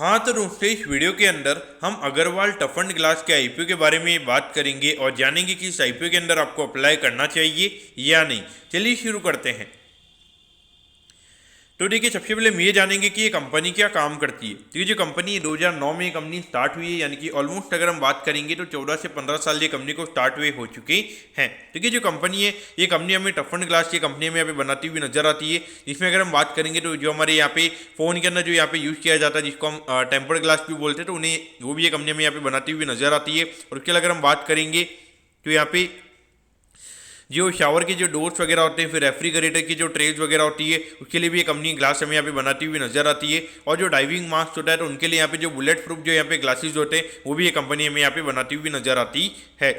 हाँ तो दोस्तों इस वीडियो के अंदर हम अग्रवाल टफ एंड ग्लास के आईपीओ के बारे में बात करेंगे और जानेंगे कि इस आईपीओ के अंदर आपको अप्लाई करना चाहिए या नहीं। चलिए शुरू करते हैं। तो देखिए सबसे पहले हम ये जानेंगे कि ये कंपनी क्या काम करती है। तो ये जो कंपनी 2009 में ये कंपनी स्टार्ट हुई है, यानी कि ऑलमोस्ट अगर हम बात करेंगे तो 14 से 15 साल ये कंपनी को स्टार्ट हुए हो चुके हैं। तो ये जो कंपनी है ये कंपनी हमें टफ एंड ग्लास की कंपनी में यहाँ पे बनाती हुई नजर आती है। इसमें अगर हम बात करेंगे तो जो हमारे यहाँ पे फ़ोन के अंदर जो यहाँ पे यूज़ किया जाता है जिसको हम टेम्पर्ड ग्लास भी बोलते हैं, तो उन्हें वो भी ये कंपनी में यहाँ पे बनाती हुई नजर आती है। और उसके अलावा अगर हम बात करेंगे तो यहाँ पे जो शावर के जो डोर्स वगैरह होते हैं, फिर रेफ्रिजरेटर की जो ट्रेज वगैरह होती है उसके लिए भी ये कंपनी ग्लास हमें यहाँ पे बनाती हुई नजर आती है। और जो डाइविंग मास्क होता है तो उनके लिए यहाँ पे जो बुलेट प्रूफ जो यहाँ पे ग्लासेस होते हैं वो भी ये कंपनी हमें यहाँ पे बनाती हुई नजर आती है।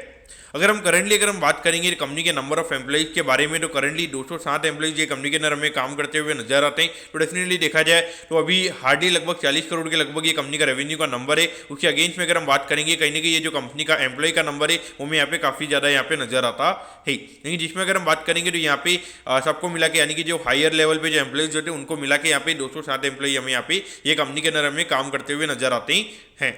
अगर हम बात करेंगे कंपनी के नंबर ऑफ एम्प्लॉइज के बारे में, तो करंटली 207 एम्प्लॉइज ये कंपनी के अंदर हमें काम करते हुए नजर आते हैं। तो डेफिनेटली देखा जाए तो अभी हार्डली लगभग 40 करोड़ के लगभग ये कंपनी का रेवेन्यू का नंबर है। उसके अगेंस्ट में अगर हम बात करेंगे कहीं ना कहीं ये जो कंपनी का एम्प्लॉय का नंबर है वो हमें यहाँ पे काफ़ी ज़्यादा यहाँ पे नजर आता है। लेकिन जिसमें अगर हम बात करेंगे तो यहाँ पे सबको मिला के यानी कि जो हायर लेवल पे जो एम्प्लॉइज होते हैं उनको मिला के यहाँ पे 207 एम्प्लॉय हमें यहाँ पे ये कंपनी के अंदर हमें काम करते हुए नजर आते हैं।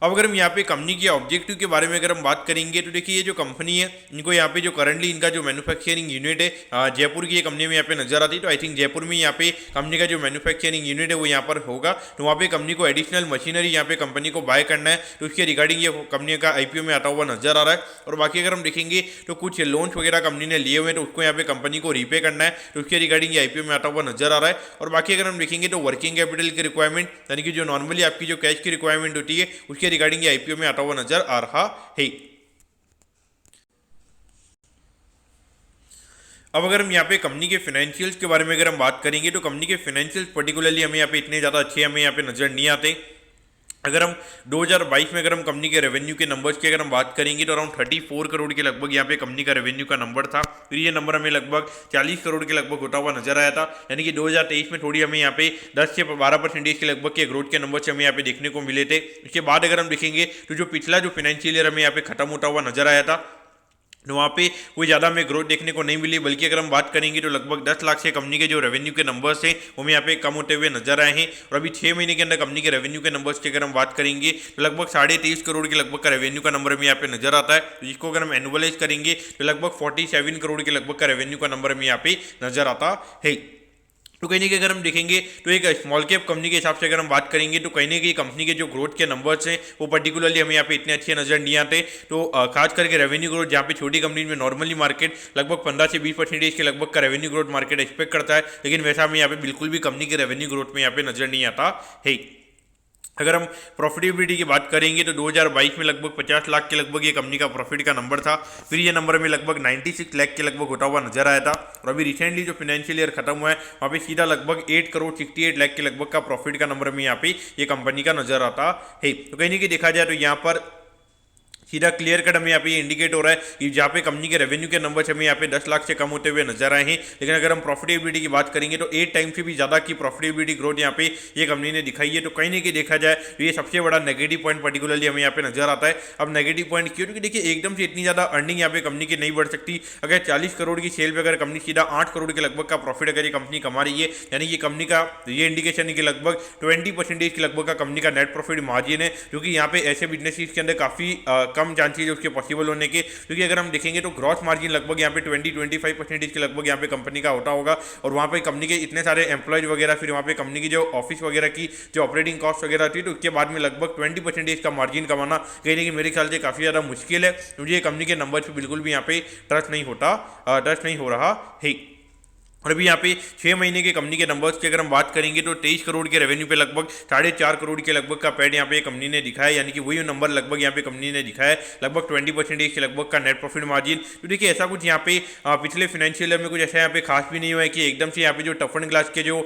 अब अगर हम यहाँ पे कंपनी के ऑब्जेक्टिव के बारे में अगर हम बात करेंगे तो देखिए ये जो कंपनी है इनको यहाँ पे जो करंटली इनका जो मैन्युफैक्चरिंग यूनिट है जयपुर की ये कंपनी में यहाँ पे नजर आती है। तो आई थिंक जयपुर में यहाँ पे कंपनी का जो मैन्युफैक्चरिंग यूनिट है वो यहाँ पर होगा। तो वहाँ पे कंपनी को एडिशनल मशीनरी यहाँ पे कंपनी को बाय करना है, तो उसके रिगार्डिंग ये कंपनी का आईपीओ में आता हुआ नजर आ रहा है। और बाकी अगर हम देखेंगे तो कुछ लोन्स वगैरह कंपनी ने लिए हुए हैं तो उसको यहाँ पे कंपनी को रीपे करना है, तो उसके रिगार्डिंग ये आईपीओ में आता हुआ नजर आ रहा है। और बाकी अगर हम देखेंगे तो वर्किंग कैपिटल की रिक्वायरमेंट यानी कि जो नॉर्मली आपकी जो कैश की रिक्वायरमेंट होती है उसके रिगार्डिंग ये आईपीओ में आता हुआ नजर आ रहा है। अब अगर हम यहाँ पे कंपनी के फाइनेंशियल्स के बारे में अगर हम बात करेंगे तो कंपनी के फाइनेंशियल्स पर्टिकुलरली हमें यहाँ पे इतने ज़्यादा अच्छे हमें यहाँ पे नजर नहीं आते। अगर हम 2022 में अगर हम कंपनी के रेवेन्यू के नंबर्स की अगर हम बात करेंगे तो अराउंड 34 करोड़ के लगभग यहाँ पे कंपनी का रेवेन्यू का नंबर था। फिर ये नंबर हमें लगभग 40 करोड़ के लगभग होता हुआ नजर आया था, यानी कि 2023 में थोड़ी हमें यहाँ पे 10 से 12% के लगभग के ग्रोथ के नंबर से हमें यहाँ पे देखने को मिले थे। उसके बाद अगर हम देखेंगे तो जो पिछला जो फाइनेंशियल ईयर हमें यहाँ पे खत्म होता हुआ नजर आया था तो वहाँ पे कोई ज़्यादा हमें ग्रोथ देखने को नहीं मिली, बल्कि अगर हम बात करेंगे तो लगभग 10 लाख से कंपनी के जो रेवेन्यू के नंबर्स हैं वो हमें यहाँ पे कम होते हुए नजर आए हैं। और अभी 6 महीने के अंदर कंपनी के रेवेन्यू के नंबर्स की अगर हम बात करेंगे तो लगभग 23.5 करोड़ के लगभग का रेवेन्यू का नंबर हमें यहाँ पे नजर आता है। तो जिसको अगर हम एनुअलाइज करेंगे तो लगभग 47 करोड़ के लगभग का रेवेन्यू का नंबर हमें यहाँ पे नजर आता है। तो कहीं ना कहीं अगर हम देखेंगे तो एक स्मॉल कैप कंपनी के हिसाब से अगर हम बात करेंगे तो कहीं ना कहीं कंपनी के जो ग्रोथ के नंबर्स हैं वो पर्टिकुलरली हमें यहाँ पे इतने अच्छे नजर नहीं आते। तो खास करके रेवेन्यू ग्रोथ जहाँ पे छोटी कंपनी में नॉर्मली मार्केट लगभग 15 से 20% के लगभग का रेवेन्यू ग्रोथ मार्केट एक्सपेक्ट करता है, लेकिन वैसा हमें यहाँ पे बिल्कुल भी कंपनी के रेवेन्यू ग्रोथ में यहाँ पे नजर नहीं आता है। अगर हम प्रॉफिटेबिलिटी की बात करेंगे तो 2022 में लगभग 50 लाख के लगभग ये कंपनी का प्रॉफिट का नंबर था। फिर ये नंबर में लगभग 96 लाख के लगभग होता हुआ नजर आया था। और अभी रिसेंटली जो फाइनेंशियल ईयर खत्म हुआ है वहाँ पे सीधा लगभग 8 करोड़ 68 लाख के लगभग का प्रॉफिट का नंबर हमें यहाँ पे ये कंपनी का नजर आता है। तो कहीं ना कहीं देखा जाए तो यहाँ पर सीधा क्लियर कट हमें यहाँ पे इंडिकेट हो रहा है कि जहाँ पे कंपनी के रेवेन्यू के नंबर हमें यहाँ पे 10 लाख से कम होते हुए नजर आए हैं, लेकिन अगर हम प्रॉफिटेबिलिटी की बात करेंगे तो 8 टाइम से भी ज़्यादा की प्रॉफिटेबिलिटी ग्रोथ यहाँ पे ये कंपनी ने दिखाई है। तो कहीं ना कहीं देखा जाए तो ये सबसे बड़ा नेगेटिव पॉइंट पर्टिकुलरली हमें यहाँ पे नजर आता है। अब नेगेटिव पॉइंट क्यों, क्योंकि देखिए एकदम से इतनी ज़्यादा अर्निंग यहाँ पे कंपनी की नहीं बढ़ सकती। अगर 40 करोड़ की सेल पे अगर कंपनी सीधा 8 करोड़ के लगभग का प्रॉफिट अगर ये कंपनी कमा रही है, यानी कि कंपनी का ये इंडिकेशन है कि लगभग 20% के लगभग का कंपनी का नेट प्रॉफिट मार्जिन है, क्योंकि यहाँ पे ऐसे बिजनेस के अंदर काफ़ी कम चांसेज है उसके पॉसिबल होने के। क्योंकि अगर हम देखेंगे तो ग्रॉस मार्जिन लगभग यहाँ पे 20-25% के लगभग यहाँ पे कंपनी का होता होगा। और वहाँ पे कंपनी के इतने सारे एम्प्लॉयज वगैरह, फिर वहाँ पे कंपनी की जो ऑफिस वगैरह की जो ऑपरेटिंग कॉस्ट वगैरह थी, तो उसके बाद में लगभग 20% का मार्जिन कमाना कहीं ना कहीं मेरे ख्याल से काफ़ी ज़्यादा मुश्किल है। मुझे कंपनी के नंबर पर बिल्कुल भी यहाँ पे ट्रस्ट नहीं हो रहा है। और अभी यहाँ पे 6 महीने के कंपनी के नंबर्स की अगर हम बात करेंगे तो 23 करोड़ के रेवेन्यू पे लगभग 4.5 करोड़ के लगभग का पैड यहाँ पे कंपनी ने दिखाया, यानी कि वही नंबर लगभग यहाँ पे कंपनी ने दिखाया लगभग 20% के लगभग का नेट प्रॉफिट मार्जिन। तो देखिए ऐसा कुछ यहाँ पे पिछले फाइनेंशियल ईयर में कुछ ऐसा यहाँ पे खास भी नहीं हुआ है कि एकदम से यहाँ पे जो टफ एंड ग्लास के जो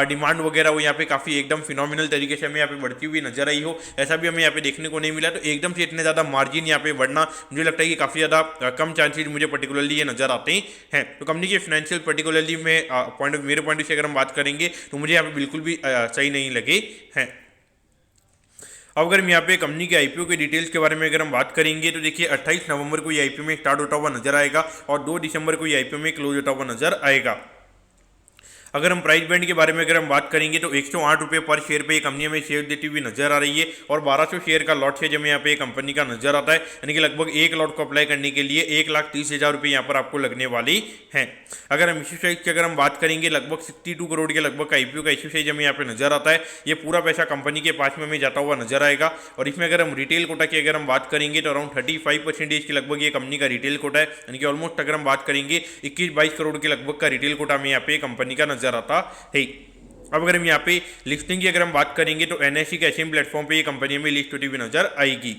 डिमांड वगैरह वो यहाँ पे काफ़ी एकदम फिनोमिनल तरीके से हमें यहाँ पे बढ़ती हुई नजर आई हो, ऐसा भी हमें यहाँ पे देखने को नहीं मिला। तो एकदम से इतने ज़्यादा मार्जिन यहाँ पे बढ़ना मुझे लगता है कि काफ़ी ज़्यादा कम चांसेज मुझे पर्टिकुलरली ये नजर आते हैं। तो कंपनी के फाइनेंशियल पर्टिकुलरली में मेरे पॉइंट से अगर हम बात करेंगे तो मुझे यहाँ पे बिल्कुल भी सही नहीं लगे हैं। अब अगर हम यहाँ पे कंपनी के आईपीओ के डिटेल्स के बारे में अगर हम बात करेंगे तो देखिए 28 नवंबर को ये आईपीओ में स्टार्ट होता हुआ नजर आएगा और 2 दिसंबर को ये आईपीओ में क्लोज होता हुआ नजर आएगा। अगर हम प्राइस बैंड के बारे में अगर हम बात करेंगे तो 108 रुपये पर शेयर पे ये कंपनी हमें शेयर देती हुई नजर आ रही है और 1200 शेयर का लॉट शेयर हमें यहाँ पे कंपनी का नजर आता है, यानी कि लगभग एक लॉट को अप्लाई करने के लिए 1,30,000 रुपये यहाँ पर आपको लगने वाली हैं। अगर हम इश्यू साइज की अगर हम बात करेंगे लगभग 62 करोड़ के लगभग का आईपीओ का इश्यू साइज हमें यहाँ पे नजर आता है। ये पूरा पैसा कंपनी के पास में हमें जाता हुआ नजर आएगा और इसमें अगर हम रिटेल कोटा की अगर हम बात करेंगे तो अराउंड 35% के लगभग ये कंपनी का रिटेल कोटा है, यानी कि ऑलमोस्ट अगर हम बात करेंगे 21-22 करोड़ के लगभग का रिटेल कोटा हमें यहाँ पे कंपनी का नजर आता है। अब अगर हम यहाँ पे लिस्टिंग की अगर हम बात करेंगे तो एनएससी के एचएम प्लेटफॉर्म पे ये कंपनी में लिस्ट होती हुई नजर आएगी।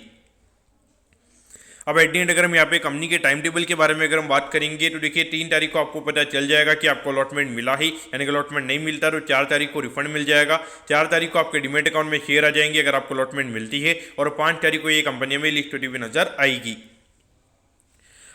अब एट दी एंड अगर हम यहाँ पे कंपनी के टाइम टेबल के बारे में अगर हम बात करेंगे तो देखिए 3 तारीख को आपको पता चल जाएगा कि आपको अलॉटमेंट मिला ही, यानी कि अलॉटमेंट नहीं मिलता तो 4 तारीख को रिफंड मिल जाएगा। 4 तारीख को आपके डीमेट अकाउंट में शेयर आ जाएंगे अगर आपको अलॉटमेंट मिलती है और 5 तारीख को ये कंपनी में लिस्ट होती हुई नजर आएगी।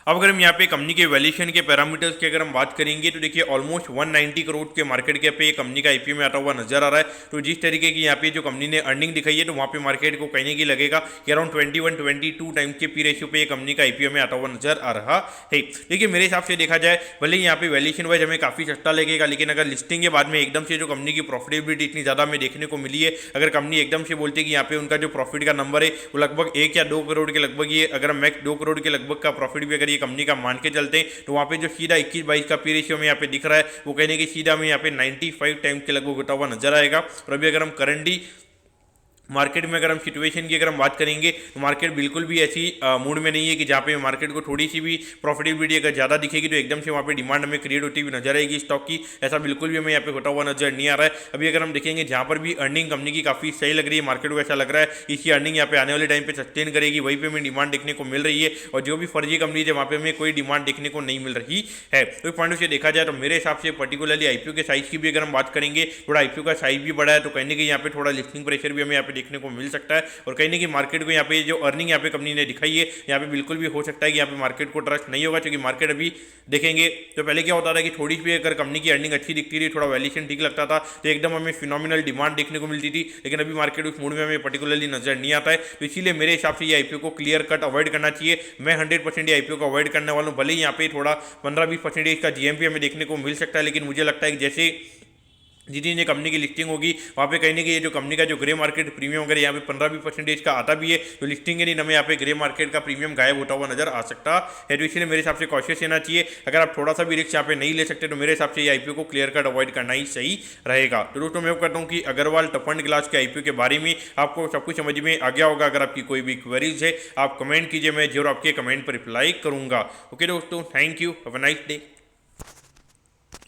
अब अगर हम यहाँ पे कंपनी के वैल्यूएशन के पैरामीटर्स की अगर हम बात करेंगे तो देखिए ऑलमोस्ट 190 करोड़ के मार्केट कैप पे कंपनी का आईपीओ में आता हुआ नजर आ रहा है। तो जिस तरीके की यहाँ पे जो कंपनी ने अर्निंग दिखाई है तो वहाँ पे मार्केट को कहने की लगेगा कि अराउंड 21-22 टाइम्स के पी रेशियो पे कंपनी का आईपीओ में आता हुआ नजर आ रहा है। देखिए मेरे हिसाब से देखा जाए भले ही यहाँ पे वैल्यूएशन वाइज हमें काफी सस्ता लगेगा, लेकिन अगर लिस्टिंग के बाद में एकदम से जो कंपनी की प्रॉफिटेबिलिटी इतनी ज्यादा हमें देखने को मिली है, अगर कंपनी एकदम से बोलती है कि यहाँ पे उनका जो प्रॉफिट का नंबर है वो लगभग 1 या 2 करोड़ के लगभग, ये अगर मैक्स 2 करोड़ के लगभग का प्रॉफिट भी अगर ये कंपनी का मान के चलते हैं तो वहाँ पे जो सीधा 21-22 का पी रेशियो में यहाँ पे दिख रहा है वो कहने की सीधा में यहाँ पे 95 टाइम्स के लगभग होता हुआ नजर आएगा। और अभी अगर हम करंटली मार्केट में अगर हम सिचुएशन की अगर हम बात करेंगे तो मार्केट बिल्कुल भी ऐसी मूड में नहीं है कि जहाँ पे मार्केट को थोड़ी सी भी प्रॉफिटेबिलिटी अगर ज़्यादा दिखेगी तो एकदम से वहाँ पे डिमांड हमें क्रिएट होती हुई नजर आएगी स्टॉक की। ऐसा बिल्कुल भी हमें यहाँ पे होता हुआ नजर नहीं आ रहा है। अभी अगर हम देखेंगे जहाँ पर भी अर्निंग कंपनी की काफ़ी सही लग रही है, मार्केट को ऐसा लग रहा है इसकी अर्निंग यहाँ पे आने वाले टाइम पे सस्टेन करेगी, वहीं पे हमें डिमांड देखने को मिल रही है। और जो भी फर्जी कंपनी है वहाँ पे हमें कोई डिमांड देखने को नहीं मिल रही है। तो पॉइंट से देखा जाए तो मेरे हिसाब से पर्टिकुलरली आईपीओ के साइज की भी अगर हम बात करेंगे, थोड़ा आईपीओ का साइज भी बड़ा है तो कहने के यहाँ पे थोड़ा लिस्टिंग प्रेशर भी हमें यहाँ पे देखने को मिल सकता है। और कहीं ना कहीं मार्केट को यहाँ पे जो अर्निंग यहाँ पे कंपनी ने दिखाई है यहाँ पे बिल्कुल भी हो सकता है कि यहाँ पे मार्केट को ट्रस्ट नहीं होगा, क्योंकि मार्केट अभी देखेंगे तो पहले क्या होता था कि थोड़ी भी अगर कंपनी की अर्निंग अच्छी दिखती थी, थोड़ा वैल्यूएशन ठीक लगता था तो एकदम हमें फिनोमिनल डिमांड देखने को मिलती थी, लेकिन अभी मार्केट उस मूड में हमें पर्टिकुलरली नजर नहीं आता है। तो इसीलिए मेरे हिसाब से ये आईपीओ को क्लियर कट अवॉइड करना चाहिए। मैं 100% आईपीओ को अवॉइड करने वाला हूँ। भले ही यहाँ पे थोड़ा 15-20% का जीएमपी हमें देखने को मिल सकता है, लेकिन मुझे लगता है कि जैसे जितनी ये कंपनी की लिस्टिंग होगी वहाँ पे कहीं ना कहीं ये जो कंपनी का जो ग्रे मार्केट प्रीमियम अगर यहाँ पे 15-20% का आता भी है तो लिस्टिंग के दिन हमें यहाँ पे ग्रे मार्केट का प्रीमियम गायब होता हुआ नजर आ सकता है। तो इसलिए मेरे हिसाब से कॉशियस रहना चाहिए। अगर आप थोड़ा सा भी रिस्क यहाँ पे नहीं ले सकते तो मेरे हिसाब से ये आईपीओ को क्लियर कट अवॉइड करना ही सही रहेगा। तो दोस्तों मैं कहता हूँ कि अग्रवाल टफंड ग्लास के आईपीओ के बारे में आपको सब कुछ समझ में आ गया होगा। अगर आपकी कोई भी क्वेरीज है आप कमेंट कीजिए, मैं जरूर आपके कमेंट पर रिप्लाई करूंगा। ओके दोस्तों, thank you, have a nice day.